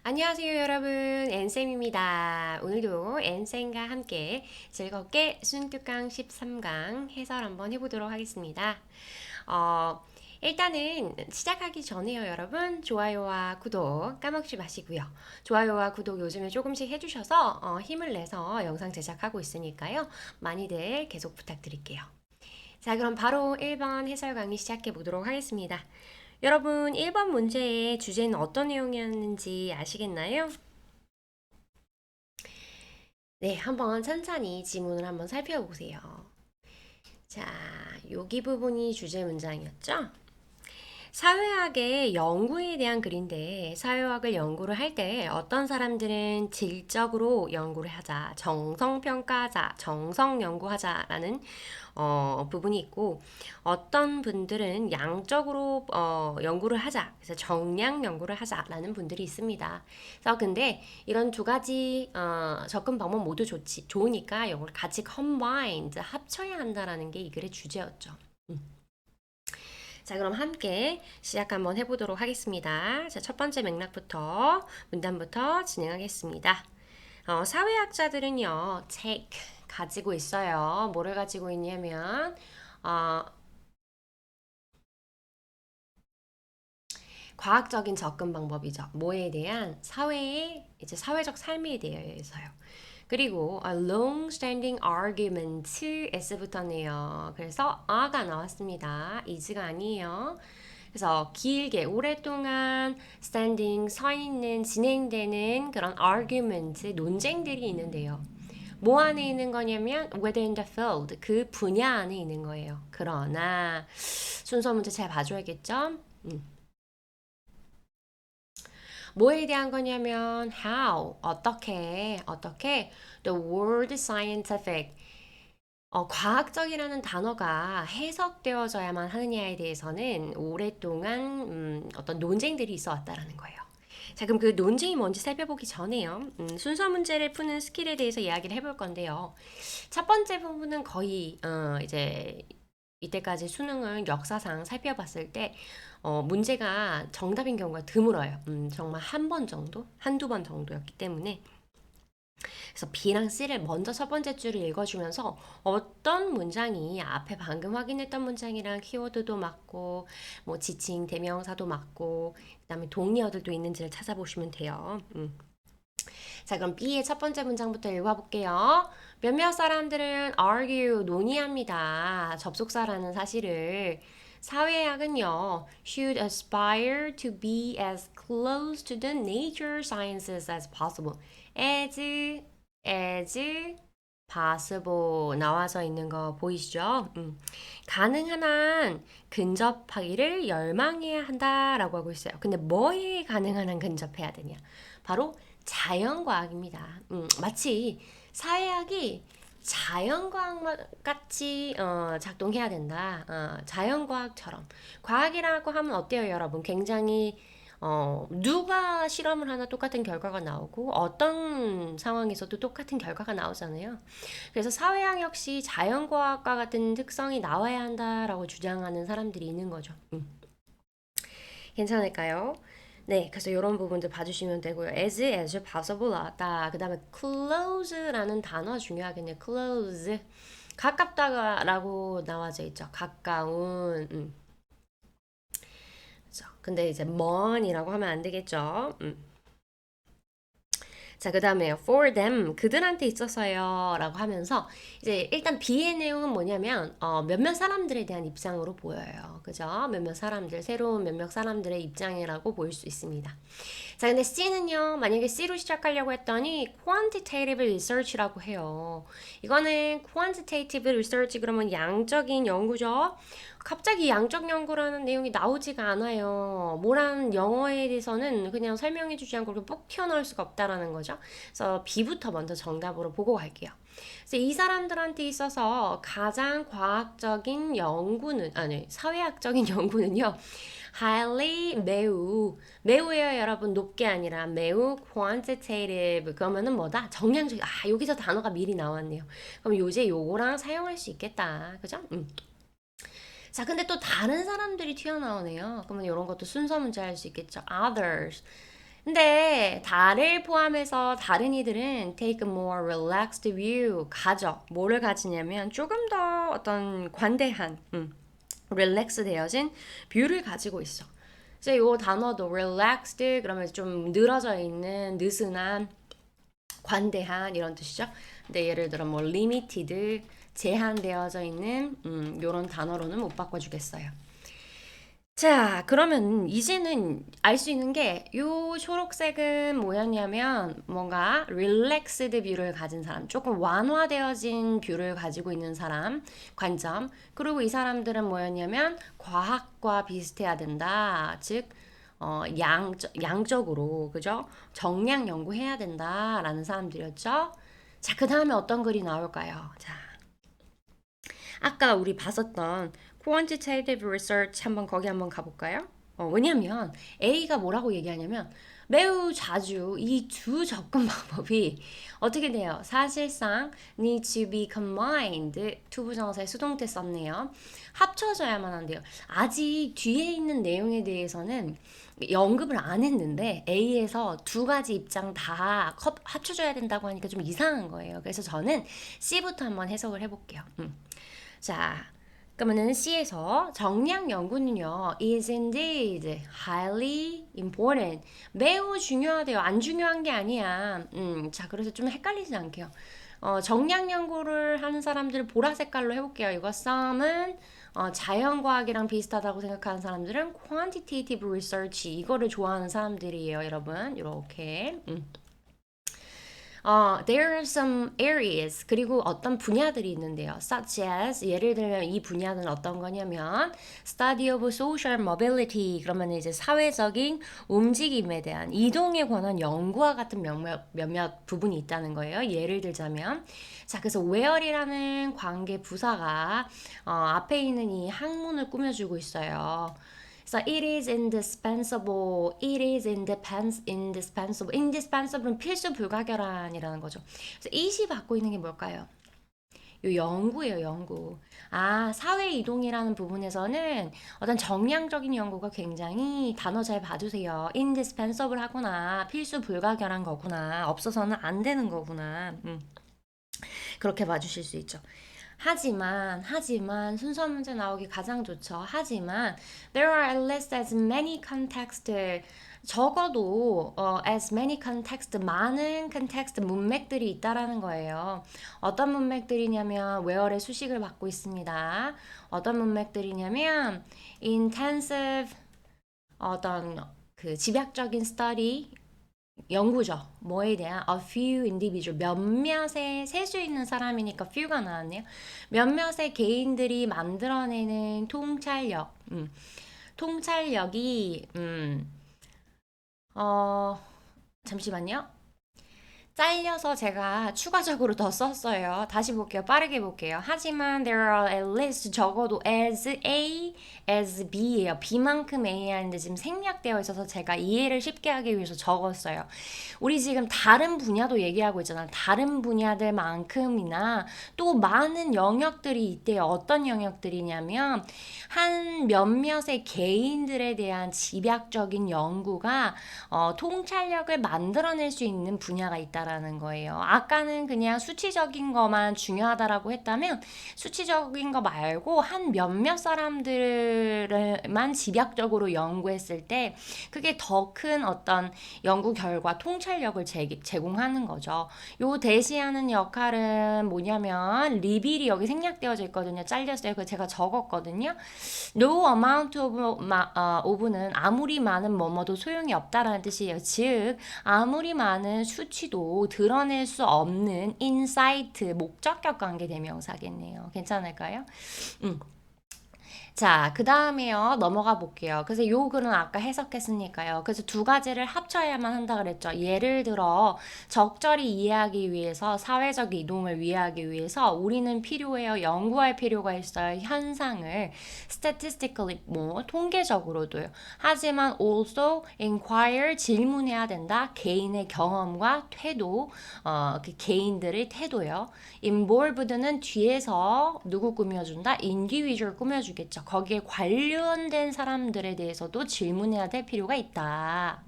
안녕하세요, 여러분. 엔쌤입니다. 오늘도 엔쌤과 함께 즐겁게 순교강 13강 해설 한번 해보도록 하겠습니다. 어, 일단은 시작하기 전에요, 여러분. 좋아요와 구독 까먹지 마시고요. 좋아요와 구독 요즘에 조금씩 해주셔서 힘을 내서 영상 제작하고 있으니까요. 많이들 계속 부탁드릴게요. 자, 그럼 바로 1번 해설 강의 시작해 보도록 하겠습니다. 여러분, 1번 문제의 주제는 어떤 내용이었는지 아시겠나요? 네, 한번 천천히 지문을 한번 살펴보세요. 자, 여기 부분이 주제 문장이었죠? 사회학의 연구에 대한 글인데 사회학을 연구를 할 때 어떤 사람들은 질적으로 연구를 하자, 정성평가하자, 정성 연구하자라는 부분이 있고 어떤 분들은 양적으로 연구를 하자, 그래서 정량 연구를 하자라는 분들이 있습니다. 그래서 근데 이런 두 가지 접근 방법 모두 좋으니까 이걸 같이 combined 합쳐야 한다라는 게 이 글의 주제였죠. 자, 그럼 함께 시작 한번 해보도록 하겠습니다. 자, 첫 번째 맥락부터, 문단부터 진행하겠습니다. 사회학자들은요, take, 가지고 있어요. 뭐를 가지고 있냐면, 어, 과학적인 접근 방법이죠. 뭐에 대한 사회의, 이제 사회적 삶에 대해서요. 그리고 a long-standing argument S부터네요. 그래서 a가 나왔습니다. is가 아니에요. 그래서 길게 오랫동안 standing 서 있는 진행되는 그런 argument 논쟁들이 있는데요. 뭐 안에 있는 거냐면 within the field 그 분야 안에 있는 거예요. 그러나 순서 문제 잘 봐줘야겠죠? 뭐에 대한 거냐면 how 어떻게 the word scientific 과학적이라는 단어가 해석되어져야만 하느냐에 대해서는 오랫동안 어떤 논쟁들이 있어 왔다라는 거예요. 자, 그럼 그 논쟁이 뭔지 살펴보기 전에요. 순서 문제를 푸는 스킬에 대해서 이야기를 해볼 건데요. 첫 번째 부분은 거의 이제 이때까지 수능을 역사상 살펴봤을 때 문제가 정답인 경우가 드물어요. 정말 한 번 정도, 한두 번 정도였기 때문에 그래서 B랑 C를 먼저 첫 번째 줄을 읽어주면서 어떤 문장이 앞에 방금 확인했던 문장이랑 키워드도 맞고 뭐 지칭 대명사도 맞고 그다음에 동의어들도 있는지를 찾아보시면 돼요. 자, 그럼 B의 첫 번째 문장부터 읽어볼게요. 몇몇 사람들은 argue, 논의합니다. 접속사라는 사실을. 사회학은요, should aspire to be as close to the nature sciences as possible. as possible 나와서 있는 거 보이시죠? 가능한 한 근접하기를 열망해야 한다라고 하고 있어요. 근데 뭐에 가능한 한 근접해야 되냐? 바로 자연과학입니다. 마치 사회학이 자연과학 같이 작동해야 된다. 자연과학처럼. 과학이라고 하면 어때요, 여러분? 굉장히 누가 실험을 하나 똑같은 결과가 나오고 어떤 상황에서도 똑같은 결과가 나오잖아요. 그래서 사회학 역시 자연과학과 같은 특성이 나와야 한다라고 주장하는 사람들이 있는 거죠. 괜찮을까요? 네, 그래서 이런 부분들 봐주시면 되고요. as possible 나왔다. 그 다음에 close라는 단어 중요하겠네요. close. 가깝다라고 나와져 있죠. 가까운. 그렇죠. 근데 이제 먼이라고 하면 안 되겠죠. 자, 그 다음에 for them 그들한테 있어서요 라고 하면서 이제 일단 B의 내용은 뭐냐면 몇몇 사람들에 대한 입장으로 보여요. 그죠? 몇몇 사람들, 새로운 몇몇 사람들의 입장이라고 보일 수 있습니다. 자, 근데 C는요, 만약에 C로 시작하려고 했더니 quantitative research라고 해요. 이거는 quantitative research 그러면 양적인 연구죠. 갑자기 양적 연구라는 내용이 나오지가 않아요. 뭐라는 영어에 대해서는 그냥 설명해 주지 않고 이렇게 뽁 튀어나올 수가 없다라는 거죠. 그래서 B부터 먼저 정답으로 보고 갈게요. 그래서 이 사람들한테 있어서 가장 과학적인 연구는, 아니, 사회학적인 연구는요, highly 매우예요 여러분 높게 아니라 매우 quantitative 그러면은 뭐다 정량적 여기서 단어가 미리 나왔네요. 그럼 요새 요거랑 사용할 수 있겠다 그죠? 자 근데 또 다른 사람들이 튀어나오네요. 그러면 이런 것도 순서 문제 할 수 있겠죠. others 근데 달을 포함해서 다른 이들은 take a more relaxed view 가져. 뭐를 가지냐면 조금 더 어떤 관대한, 릴렉스 되어진 뷰를 가지고 있어. 그래서 이 단어도 relaxed 그러면 좀 늘어져 있는 느슨한 관대한 이런 뜻이죠. 근데 예를 들어 뭐 limited 제한되어져 있는 이런 단어로는 못 바꿔주겠어요. 자, 그러면 이제는 알 수 있는 게 요 초록색은 뭐였냐면 뭔가 릴렉스드 뷰를 가진 사람, 조금 완화되어진 뷰를 가지고 있는 사람 관점. 그리고 이 사람들은 뭐였냐면 과학과 비슷해야 된다. 즉 양적으로 그죠? 정량 연구해야 된다라는 사람들이었죠. 자, 그 다음에 어떤 글이 나올까요? 자, 아까 우리 봤었던 quantitative research 한번 거기 한번 가볼까요? 왜냐면 A가 뭐라고 얘기하냐면 매우 자주 이 두 접근 방법이 어떻게 돼요? 사실상 need to be combined 투부정사의 수동태 썼네요. 합쳐져야만 한대요. 아직 뒤에 있는 내용에 대해서는 연급을 안 했는데 A에서 두 가지 입장 다 합쳐줘야 된다고 하니까 좀 이상한 거예요. 그래서 저는 C부터 한번 해석을 해볼게요. 자, 그러면은 C에서 정량 연구는요, is indeed highly important. 매우 중요하대요. 안 중요한 게 아니야. 자, 그래서 좀 헷갈리지 않게요. 정량 연구를 하는 사람들 보라 색깔로 해볼게요. 이거 썸은 자연과학이랑 비슷하다고 생각하는 사람들은 quantitative research 이거를 좋아하는 사람들이에요, 여러분. 이렇게. There are some areas 그리고 어떤 분야들이 있는데요. Such as 예를 들면 이 분야는 어떤 거냐면 study of social mobility 그러면 이제 사회적인 움직임에 대한 이동에 관한 연구와 같은 몇몇 부분이 있다는 거예요. 예를 들자면 자 그래서 where이라는 관계 부사가 앞에 있는 이 항문을 꾸며주고 있어요. 그래서 it is indispensable, it is indispensable. indispensable은 필수 불가결한이라는 거죠. 그래서 it이 받고 있는 게 뭘까요? 요 연구예요, 연구. 아, 사회 이동이라는 부분에서는 어떤 정량적인 연구가 굉장히 단어 잘 봐주세요. indispensable 하구나. 필수 불가결한 거구나. 없어서는 안 되는 거구나. 그렇게 봐주실 수 있죠. 하지만 순서 문제 나오기 가장 좋죠. 하지만 there are at least as many contexts 적어도 as many context 많은 context 문맥들이 있다라는 거예요. 어떤 문맥들이냐면 where의 수식을 받고 있습니다. 어떤 문맥들이냐면 intensive 어떤 그 집약적인 study 연구죠. 뭐에 대한 a few individual 몇몇의 셀 수 있는 사람이니까 few가 나왔네요. 몇몇의 개인들이 만들어내는 통찰력. 통찰력이 어 잠시만요. 잘려서 제가 추가적으로 더 썼어요. 다시 볼게요. 빠르게 볼게요. 하지만 there are at least 적어도 as A, as B예요. B만큼 A 하는데 지금 생략되어 있어서 제가 이해를 쉽게 하기 위해서 적었어요. 우리 지금 다른 분야도 얘기하고 있잖아. 다른 분야들만큼이나 또 많은 영역들이 있대요. 어떤 영역들이냐면 한 몇몇의 개인들에 대한 집약적인 연구가 통찰력을 만들어낼 수 있는 분야가 있다라는 거예요. 아까는 그냥 수치적인 것만 중요하다라고 했다면 수치적인 거 말고 한 몇몇 사람들만 집약적으로 연구했을 때 그게 더 큰 어떤 연구 결과 통찰력을 제공하는 거죠. 요 대시하는 역할은 뭐냐면 리빌이 여기 생략되어져 있거든요. 잘렸어요. 그 제가 적었거든요. No amount of는 아무리 많은 뭐뭐도 소용이 없다라는 뜻이에요. 즉 아무리 많은 수치도 드러낼 수 없는 insight 목적격 관계 대명사겠네요. 괜찮을까요? 자, 그 다음에요. 넘어가 볼게요. 그래서 요 글은 아까 해석했으니까요. 그래서 두 가지를 합쳐야만 한다 그랬죠. 예를 들어 적절히 이해하기 위해서 사회적 이동을 이해하기 위해서 우리는 필요해요. 연구할 필요가 있어요. 현상을 statistically 뭐 통계적으로도요. 하지만 also inquire 질문해야 된다. 개인의 경험과 태도, 그 개인들의 태도요. involved는 뒤에서 누구 꾸며준다? individual 꾸며주겠죠. 거기에 관련된 사람들에 대해서도 질문해야 될 필요가 있다.